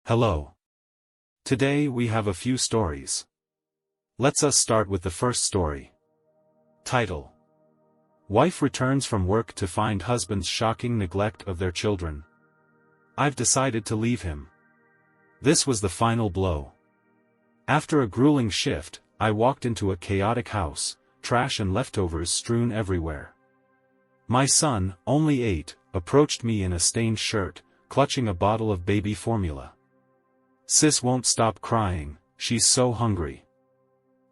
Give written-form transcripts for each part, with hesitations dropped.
Hello. Today we have a few stories. Let's us start with the first story. Title: Wife returns from work to find husband's shocking neglect of their children. I've decided to leave him. This was the final blow. After a grueling shift, I walked into a chaotic house, trash and leftovers strewn everywhere. My son, only 8, approached me in a stained shirt, clutching a bottle of baby formula. "Sis won't stop crying, she's so hungry."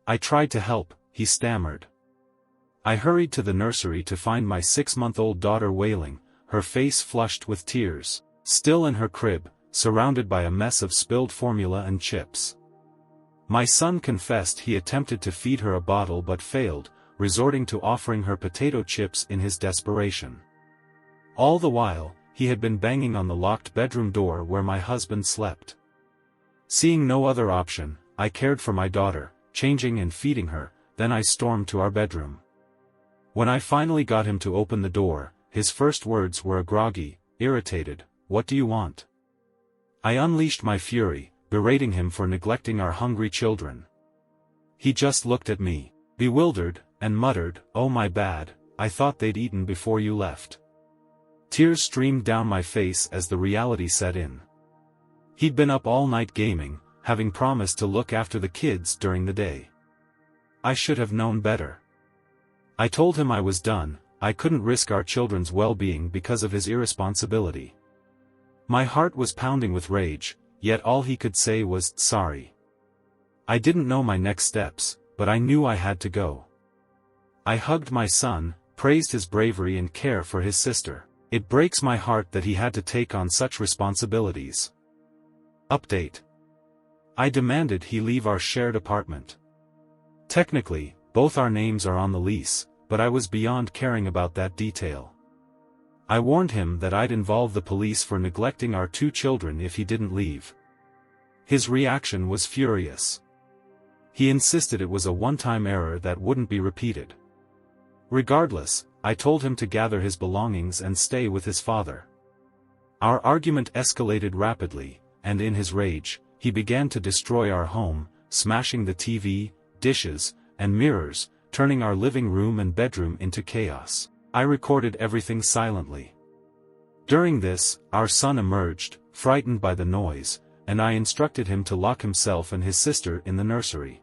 I tried to help, he stammered. I hurried to the nursery to find my 6-month-old daughter wailing, her face flushed with tears, still in her crib, surrounded by a mess of spilled formula and chips. My son confessed he attempted to feed her a bottle but failed, resorting to offering her potato chips in his desperation. All the while, he had been banging on the locked bedroom door where my husband slept. Seeing no other option, I cared for my daughter, changing and feeding her, then I stormed to our bedroom. When I finally got him to open the door, his first words were a groggy, irritated, "What do you want?" I unleashed my fury, berating him for neglecting our hungry children. He just looked at me, bewildered, and muttered, "Oh my bad, I thought they'd eaten before you left." Tears streamed down my face as the reality set in. He'd been up all night gaming, having promised to look after the kids during the day. I should have known better. I told him I was done, I couldn't risk our children's well-being because of his irresponsibility. My heart was pounding with rage, yet all he could say was, "Sorry." I didn't know my next steps, but I knew I had to go. I hugged my son, praised his bravery and care for his sister. It breaks my heart that he had to take on such responsibilities. Update: I demanded he leave our shared apartment. Technically, both our names are on the lease, but I was beyond caring about that detail. I warned him that I'd involve the police for neglecting our 2 children if he didn't leave. His reaction was furious. He insisted it was a one-time error that wouldn't be repeated. Regardless, I told him to gather his belongings and stay with his father. Our argument escalated rapidly, and in his rage, he began to destroy our home, smashing the TV, dishes, and mirrors, turning our living room and bedroom into chaos. I recorded everything silently. During this, our son emerged, frightened by the noise, and I instructed him to lock himself and his sister in the nursery.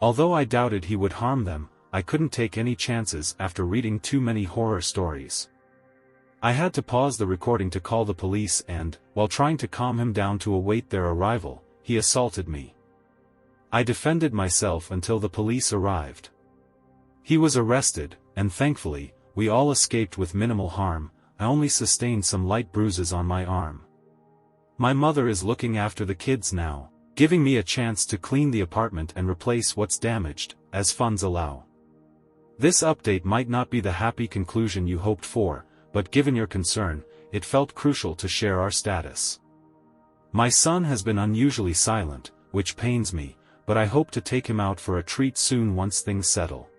Although I doubted he would harm them, I couldn't take any chances after reading too many horror stories. I had to pause the recording to call the police and, while trying to calm him down to await their arrival, he assaulted me. I defended myself until the police arrived. He was arrested, and thankfully, we all escaped with minimal harm. I only sustained some light bruises on my arm. My mother is looking after the kids now, giving me a chance to clean the apartment and replace what's damaged, as funds allow. This update might not be the happy conclusion you hoped for, but given your concern, it felt crucial to share our status. My son has been unusually silent, which pains me, but I hope to take him out for a treat soon once things settle.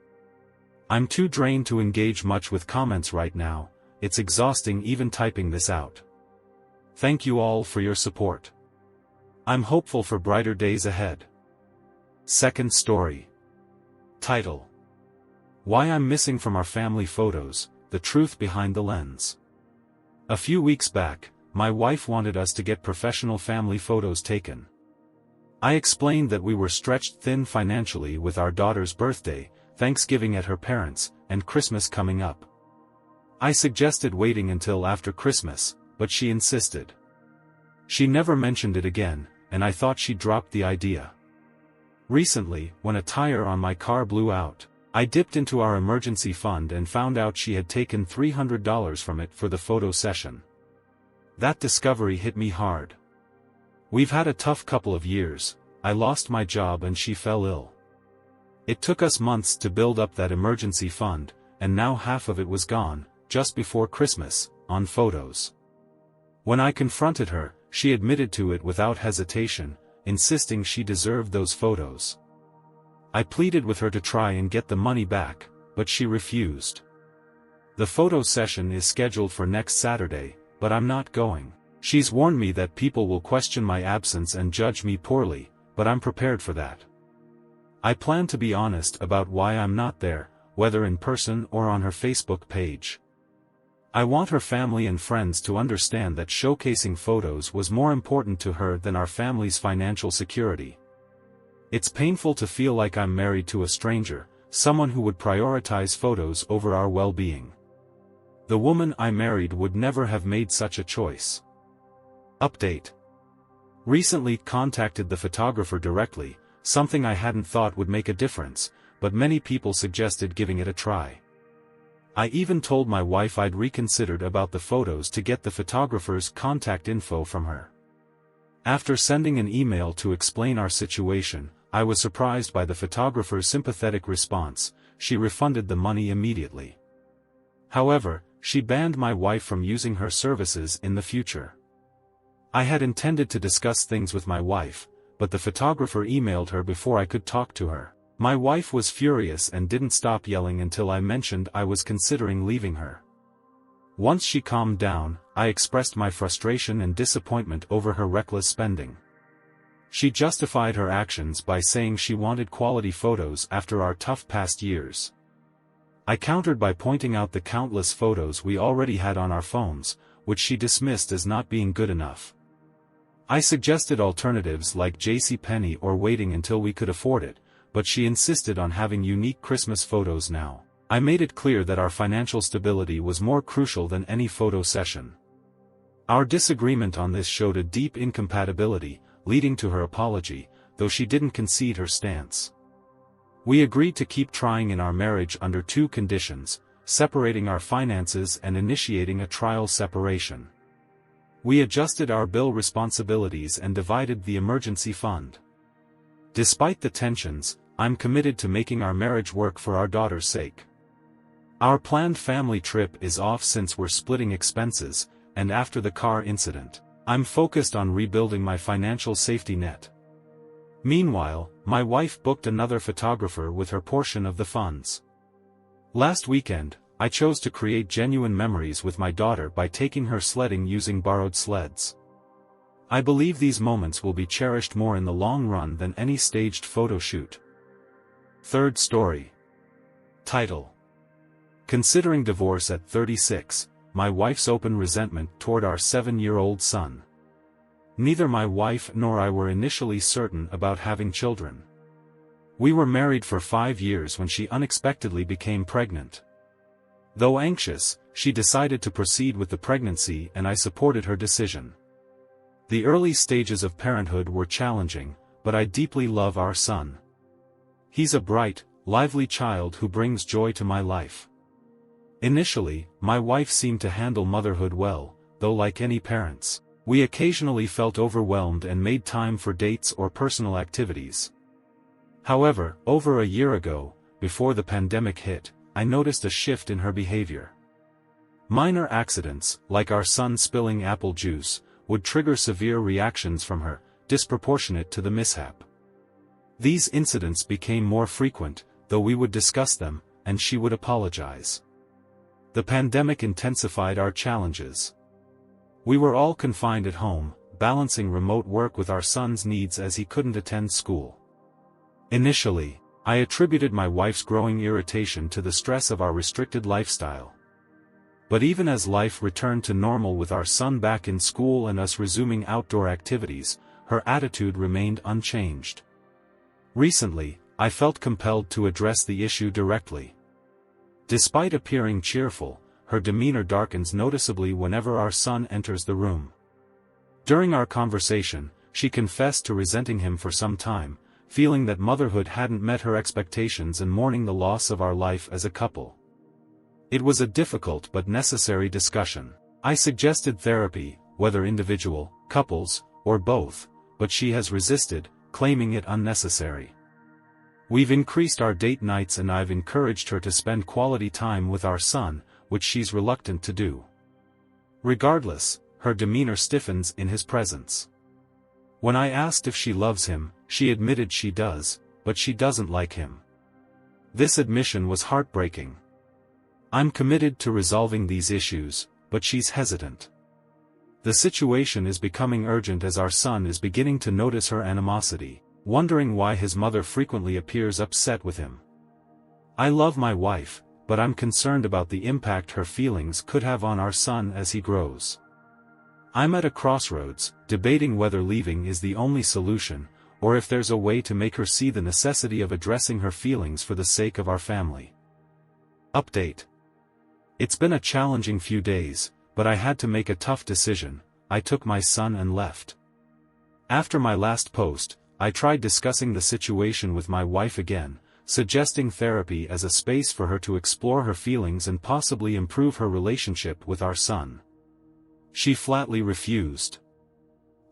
I'm too drained to engage much with comments right now, it's exhausting even typing this out. Thank you all for your support. I'm hopeful for brighter days ahead. Second story. Title: Why I'm missing from our family photos, the truth behind the lens. A few weeks back, my wife wanted us to get professional family photos taken. I explained that we were stretched thin financially with our daughter's birthday, Thanksgiving at her parents', and Christmas coming up. I suggested waiting until after Christmas, but she insisted. She never mentioned it again, and I thought she dropped the idea. Recently, when a tire on my car blew out, I dipped into our emergency fund and found out she had taken $300 from it for the photo session. That discovery hit me hard. We've had a tough couple of years. I lost my job and she fell ill. It took us months to build up that emergency fund, and now half of it was gone, just before Christmas, on photos. When I confronted her, she admitted to it without hesitation, insisting she deserved those photos. I pleaded with her to try and get the money back, but she refused. The photo session is scheduled for next Saturday, but I'm not going. She's warned me that people will question my absence and judge me poorly, but I'm prepared for that. I plan to be honest about why I'm not there, whether in person or on her Facebook page. I want her family and friends to understand that showcasing photos was more important to her than our family's financial security. It's painful to feel like I'm married to a stranger, someone who would prioritize photos over our well-being. The woman I married would never have made such a choice. Update. Recently contacted the photographer directly, something I hadn't thought would make a difference, but many people suggested giving it a try. I even told my wife I'd reconsidered about the photos to get the photographer's contact info from her. After sending an email to explain our situation, I was surprised by the photographer's sympathetic response. She refunded the money immediately. However, she banned my wife from using her services in the future. I had intended to discuss things with my wife, but the photographer emailed her before I could talk to her. My wife was furious and didn't stop yelling until I mentioned I was considering leaving her. Once she calmed down, I expressed my frustration and disappointment over her reckless spending. She justified her actions by saying she wanted quality photos after our tough past years. I countered by pointing out the countless photos we already had on our phones, which she dismissed as not being good enough. I suggested alternatives like JCPenney or waiting until we could afford it, but she insisted on having unique Christmas photos now. I made it clear that our financial stability was more crucial than any photo session. Our disagreement on this showed a deep incompatibility, leading to her apology, though she didn't concede her stance. We agreed to keep trying in our marriage under two conditions: separating our finances and initiating a trial separation. We adjusted our bill responsibilities and divided the emergency fund. Despite the tensions, I'm committed to making our marriage work for our daughter's sake. Our planned family trip is off since we're splitting expenses, and after the car incident, I'm focused on rebuilding my financial safety net. Meanwhile, my wife booked another photographer with her portion of the funds. Last weekend, I chose to create genuine memories with my daughter by taking her sledding using borrowed sleds. I believe these moments will be cherished more in the long run than any staged photo shoot. Third story. Title: Considering divorce at 36, my wife's open resentment toward our 7-year-old son. Neither my wife nor I were initially certain about having children. We were married for 5 years when she unexpectedly became pregnant. Though anxious, she decided to proceed with the pregnancy and I supported her decision. The early stages of parenthood were challenging, but I deeply love our son. He's a bright, lively child who brings joy to my life. Initially, my wife seemed to handle motherhood well, though like any parents, we occasionally felt overwhelmed and made time for dates or personal activities. However, over a year ago, before the pandemic hit, I noticed a shift in her behavior. Minor accidents, like our son spilling apple juice, would trigger severe reactions from her, disproportionate to the mishap. These incidents became more frequent, though we would discuss them, and she would apologize. The pandemic intensified our challenges. We were all confined at home, balancing remote work with our son's needs as he couldn't attend school. Initially, I attributed my wife's growing irritation to the stress of our restricted lifestyle. But even as life returned to normal with our son back in school and us resuming outdoor activities, her attitude remained unchanged. Recently, I felt compelled to address the issue directly. Despite appearing cheerful, her demeanor darkens noticeably whenever our son enters the room. During our conversation, she confessed to resenting him for some time, feeling that motherhood hadn't met her expectations and mourning the loss of our life as a couple. It was a difficult but necessary discussion. I suggested therapy, whether individual, couples, or both, but she has resisted, claiming it unnecessary. We've increased our date nights and I've encouraged her to spend quality time with our son, which she's reluctant to do. Regardless, her demeanor stiffens in his presence. When I asked if she loves him, she admitted she does, but she doesn't like him. This admission was heartbreaking. I'm committed to resolving these issues, but she's hesitant. The situation is becoming urgent as our son is beginning to notice her animosity, wondering why his mother frequently appears upset with him. I love my wife, but I'm concerned about the impact her feelings could have on our son as he grows. I'm at a crossroads, debating whether leaving is the only solution, or if there's a way to make her see the necessity of addressing her feelings for the sake of our family. Update. It's been a challenging few days, but I had to make a tough decision. I took my son and left. After my last post, I tried discussing the situation with my wife again, suggesting therapy as a space for her to explore her feelings and possibly improve her relationship with our son. She flatly refused.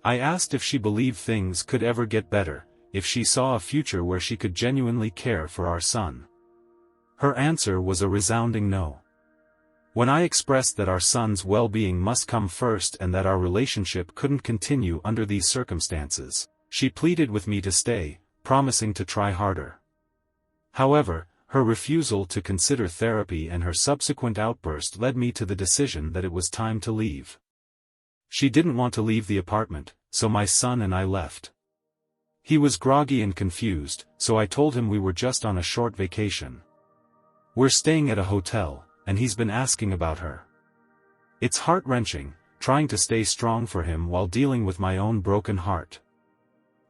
I asked if she believed things could ever get better, if she saw a future where she could genuinely care for our son. Her answer was a resounding no. When I expressed that our son's well-being must come first and that our relationship couldn't continue under these circumstances, she pleaded with me to stay, promising to try harder. However, her refusal to consider therapy and her subsequent outburst led me to the decision that it was time to leave. She didn't want to leave the apartment, so my son and I left. He was groggy and confused, so I told him we were just on a short vacation. We're staying at a hotel, and he's been asking about her. It's heart-wrenching, trying to stay strong for him while dealing with my own broken heart.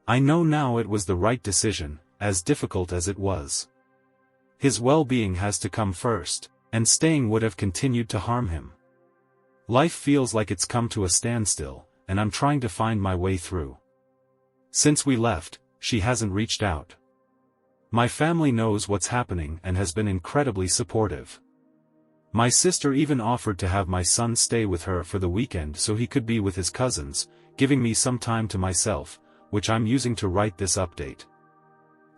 I know now it was the right decision, as difficult as it was. His well-being has to come first, and staying would have continued to harm him. Life feels like it's come to a standstill, and I'm trying to find my way through. Since we left, she hasn't reached out. My family knows what's happening and has been incredibly supportive. My sister even offered to have my son stay with her for the weekend so he could be with his cousins, giving me some time to myself, which I'm using to write this update.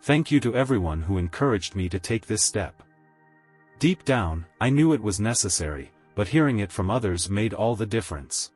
Thank you to everyone who encouraged me to take this step. Deep down, I knew it was necessary, but hearing it from others made all the difference.